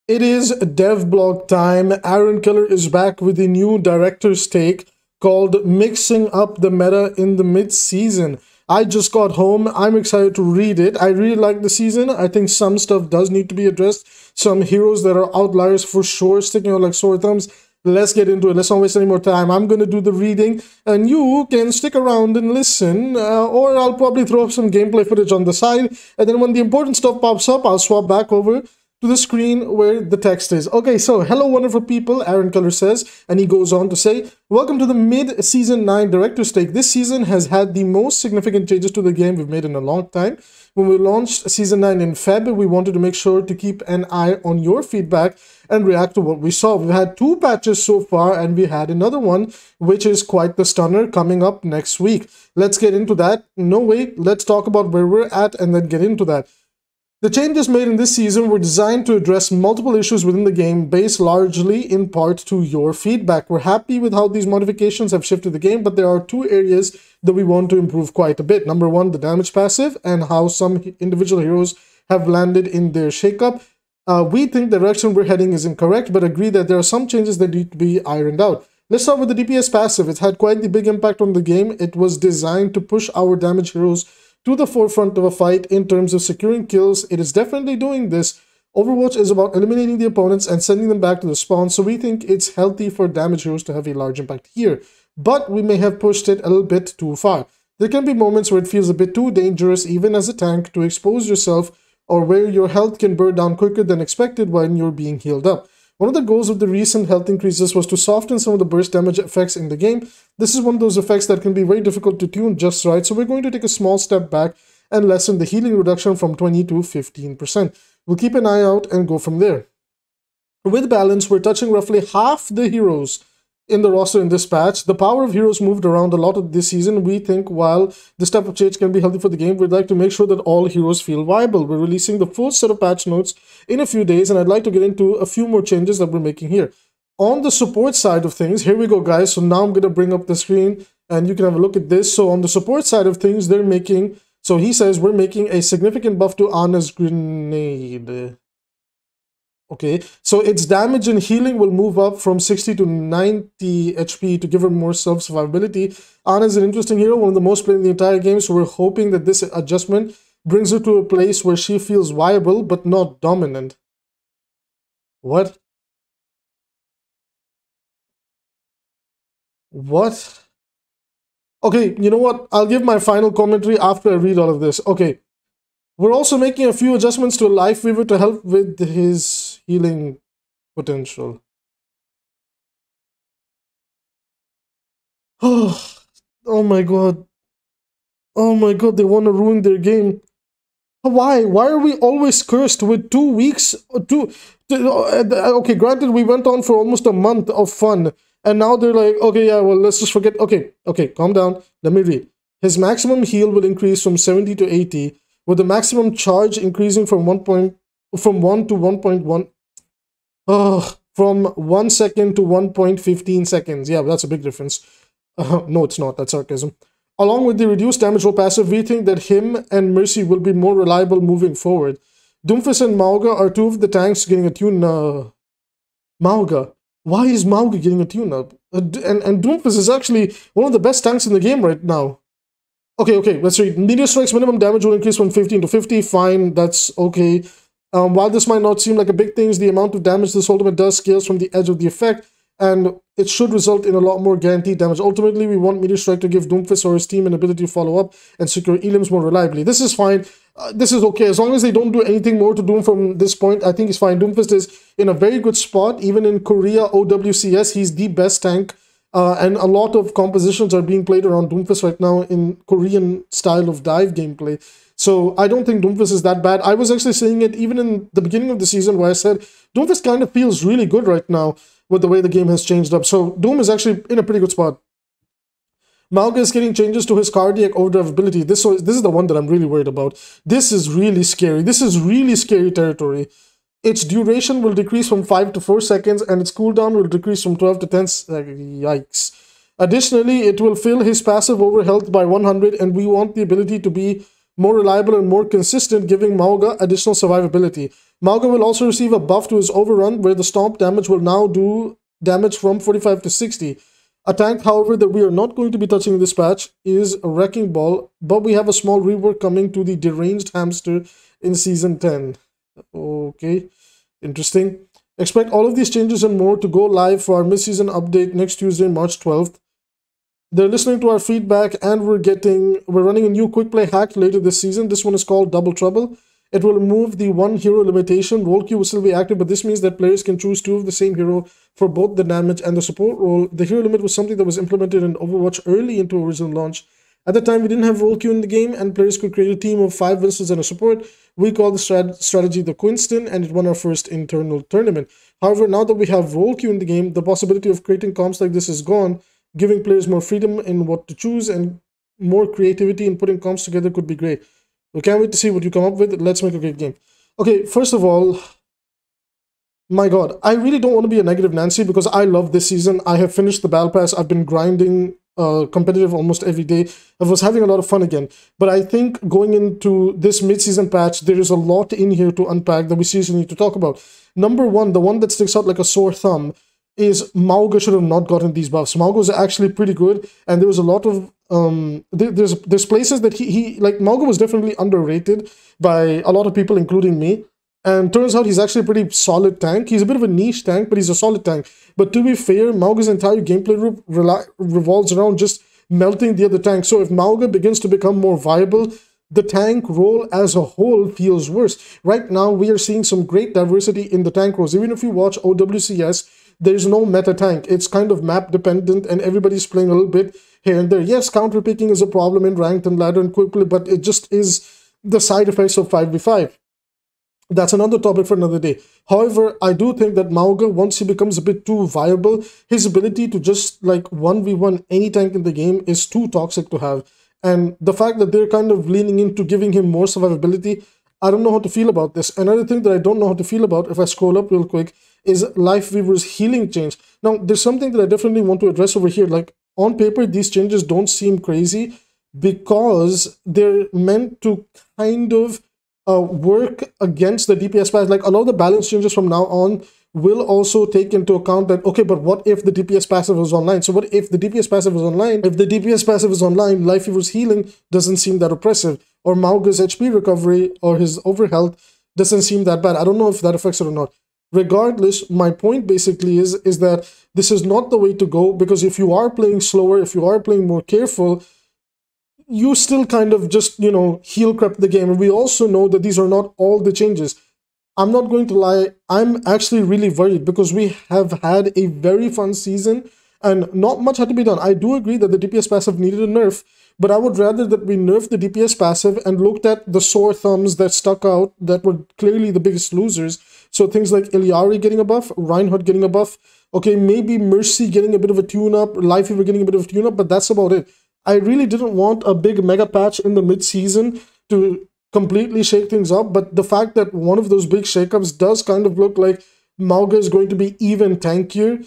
It is dev blog time. Aaron Keller is back with a new director's take called Mixing Up the Meta in the Mid-Season. I just got home. I'm excited to read it. I really like the season. I think some stuff does need to be addressed. Some heroes that are outliers for sure, sticking out like sore thumbs. Let's get into it. Let's not waste any more time. I'm going to do the reading, and you can stick around and listen, or I'll probably throw up some gameplay footage on the side, and then when the important stuff pops up, I'll swap back over to the screen where the text is. Okay, so hello wonderful people, Aaron Keller says, and he goes on to say, welcome to the mid-season 9 director's take. This season has had the most significant changes to the game we've made in a long time. When we launched season 9 in Feb, we wanted to make sure to keep an eye on your feedback and react to what we saw. We've had 2 patches so far, and we had another one, which is quite the stunner, coming up next week. Let's get into that. No, wait, let's talk about where we're at and then get into that. The changes made in this season were designed to address multiple issues within the game based largely in part to your feedback. We're happy with how these modifications have shifted the game, but there are 2 areas that we want to improve quite a bit. Number 1, the damage passive and how some individual heroes have landed in their shakeup. We think the direction we're heading is incorrect, but agree that there are some changes that need to be ironed out. Let's start with the DPS passive. It's had quite the big impact on the game. It was designed to push our damage heroes to the forefront of a fight in terms of securing kills. It is definitely doing this. Overwatch is about eliminating the opponents and sending them back to the spawn, so we think it's healthy for damage heroes to have a large impact here. But we may have pushed it a little bit too far. There can be moments where it feels a bit too dangerous, even as a tank, to expose yourself, or where your health can burn down quicker than expected when you're being healed up. One of the goals of the recent health increases was to soften some of the burst damage effects in the game. This is one of those effects that can be very difficult to tune just right, so we're going to take a small step back and lessen the healing reduction from 20 to 15%. We'll keep an eye out and go from there. With balance, we're touching roughly half the heroes in the roster in this patch. The power of heroes moved around a lot of this season. We think while this type of change can be healthy for the game, we'd like to make sure that all heroes feel viable. We're releasing the full set of patch notes in a few days, and I'd like to get into a few more changes that we're making here. On the support side of things, here we go guys, so now I'm going to bring up the screen and you can have a look at this. So on the support side of things, they're making, so he says we're making a significant buff to Ana's grenade. Okay, so its damage and healing will move up from 60 to 90 HP to give her more self-survivability. Ana is an interesting hero, one of the most played in the entire game, so we're hoping that this adjustment brings her to a place where she feels viable but not dominant. What? What? Okay, you know what? I'll give my final commentary after I read all of this. Okay. We're also making a few adjustments to Life Weaver to help with his healing potential. Oh my god. Oh my god, they want to ruin their game. Why? Why are we always cursed with 2 weeks? Okay, granted, we went on for almost a month of fun. And now they're like, okay, yeah, well, let's just forget. Okay, calm down. Let me read. His maximum heal will increase from 70 to 80. With the maximum charge increasing from 1 to 1.1, from 1 second to 1.15 seconds. Yeah, that's a big difference. No, it's not. That's sarcasm. Along with the reduced damage roll passive, we think that him and Mercy will be more reliable moving forward. Doomfist and Mauga are 2 of the tanks getting a tune. Mauga. Why is Mauga getting a tune-up? And Doomfist is actually one of the best tanks in the game right now. Okay, let's read. Meteor Strike's minimum damage will increase from 15 to 50. Fine, that's okay. While this might not seem like a big thing, the amount of damage this ultimate does scales from the edge of the effect, and it should result in a lot more guaranteed damage. Ultimately, we want Meteor Strike to give Doomfist or his team an ability to follow up and secure elims more reliably. This is fine. This is okay. As long as they don't do anything more to Doom from this point, I think it's fine. Doomfist is in a very good spot. Even in Korea OWCS, he's the best tank. And a lot of compositions are being played around Doomfist right now in Korean style of dive gameplay. So I don't think Doomfist is that bad. I was actually saying it even in the beginning of the season where I said Doomfist kind of feels really good right now with the way the game has changed up. So Doom is actually in a pretty good spot. Mauga is getting changes to his cardiac overdrive ability. This is the one that I'm really worried about. This is really scary. This is really scary territory. Its duration will decrease from 5 to 4 seconds, and its cooldown will decrease from 12 to 10 yikes. Additionally, it will fill his passive over health by 100, and we want the ability to be more reliable and more consistent, giving Mauga additional survivability. Mauga will also receive a buff to his overrun, where the stomp damage will now do damage from 45 to 60. A tank, however, that we are not going to be touching in this patch is a Wrecking Ball, but we have a small rework coming to the Deranged Hamster in Season 10. Okay, interesting. Expect all of these changes and more to go live for our mid-season update next Tuesday, March 12th. They're listening to our feedback, and we're running a new quick play hack later this season. This one is called Double Trouble. It will remove the one hero limitation. Role queue will still be active, but this means that players can choose two of the same hero for both the damage and the support role. The hero limit was something that was implemented in Overwatch early into original launch. At the time, we didn't have role queue in the game, and players could create a team of 5 Winston's and a support. We call the strategy the Quinston, and it won our first internal tournament. However, now that we have role queue in the game, the possibility of creating comps like this is gone, giving players more freedom in what to choose and more creativity in putting comps together could be great. We can't wait to see what you come up with. Let's make a great game. Okay, first of all, my god, I really don't want to be a negative Nancy because I love this season. I have finished the Battle Pass. I've been grinding competitive almost every day. I was having a lot of fun again. But I think going into this mid-season patch, there is a lot in here to unpack that we seriously need to talk about. Number one, the one that sticks out like a sore thumb is Mauga should have not gotten these buffs. Mauga was actually pretty good, and there was a lot of there's places that he like Mauga was definitely underrated by a lot of people, including me. And turns out he's actually a pretty solid tank. He's a bit of a niche tank, but he's a solid tank. But to be fair, Mauga's entire gameplay loop revolves around just melting the other tank. So if Mauga begins to become more viable, the tank role as a whole feels worse. Right now, we are seeing some great diversity in the tank roles. Even if you watch OWCS, there's no meta tank. It's kind of map dependent, and everybody's playing a little bit here and there. Yes, counter picking is a problem in ranked and ladder and quickly, but it just is the side effects of 5v5. That's another topic for another day. However, I do think that Mauga, once he becomes a bit too viable, his ability to just like 1v1 any tank in the game is too toxic to have. And the fact that they're kind of leaning into giving him more survivability, I don't know how to feel about this. Another thing that I don't know how to feel about, if I scroll up real quick, is Lifeweaver's healing change. Now, there's something that I definitely want to address over here. Like, on paper, these changes don't seem crazy because they're meant to kind of work against the DPS passive. Like, a lot of the balance changes from now on will also take into account that, okay, but what if the DPS passive was online? So what if the DPS passive is online? If the DPS passive is online, Lifeweaver's healing doesn't seem that oppressive, or Mauga's HP recovery or his overhealth doesn't seem that bad. I don't know if that affects it or not. Regardless, my point basically is that this is not the way to go, because if you are playing slower, if you are playing more careful, you still kind of just, you know, heel crap the game. And we also know that these are not all the changes. I'm not going to lie, I'm actually really worried because we have had a very fun season and not much had to be done. I do agree that the DPS passive needed a nerf, but I would rather that we nerf the DPS passive and looked at the sore thumbs that stuck out that were clearly the biggest losers. So things like Illari getting a buff, Reinhardt getting a buff, okay, maybe Mercy getting a bit of a tune-up, Lifeweaver getting a bit of a tune-up, but that's about it. I really didn't want a big mega patch in the mid-season to completely shake things up, but the fact that one of those big shakeups does kind of look like Mauga is going to be even tankier,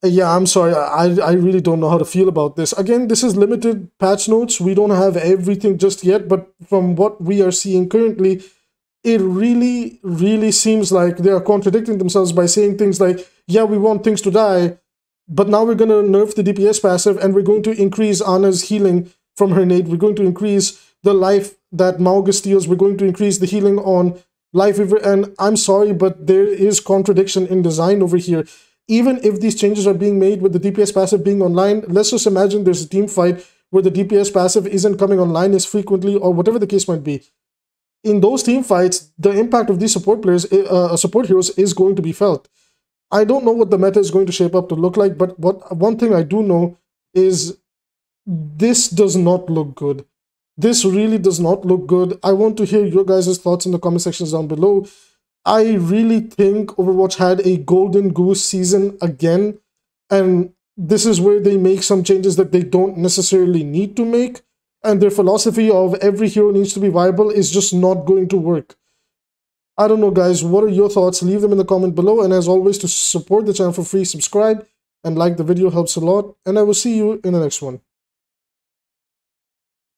yeah, I'm sorry, I really don't know how to feel about this. Again, this is limited patch notes. We don't have everything just yet, but from what we are seeing currently, it really seems like they are contradicting themselves by saying things like, yeah, we want things to die, but now we're going to nerf the DPS passive and we're going to increase Ana's healing from her nade. We're going to increase the life that Mauga steals. We're going to increase the healing on Lifeweaver. And I'm sorry, but there is contradiction in design over here. Even if these changes are being made with the DPS passive being online, let's just imagine there's a team fight where the DPS passive isn't coming online as frequently or whatever the case might be. In those team fights, the impact of these support players, support heroes is going to be felt. I don't know what the meta is going to shape up to look like, but one thing I do know is this does not look good. This really does not look good. I want to hear your guys' thoughts in the comment sections down below. I really think Overwatch had a golden goose season again, and this is where they make some changes that they don't necessarily need to make, and their philosophy of every hero needs to be viable is just not going to work. I don't know, guys. What are your thoughts? Leave them in the comment below, and as always, to support the channel for free, subscribe and like the video helps a lot, and I will see you in the next one.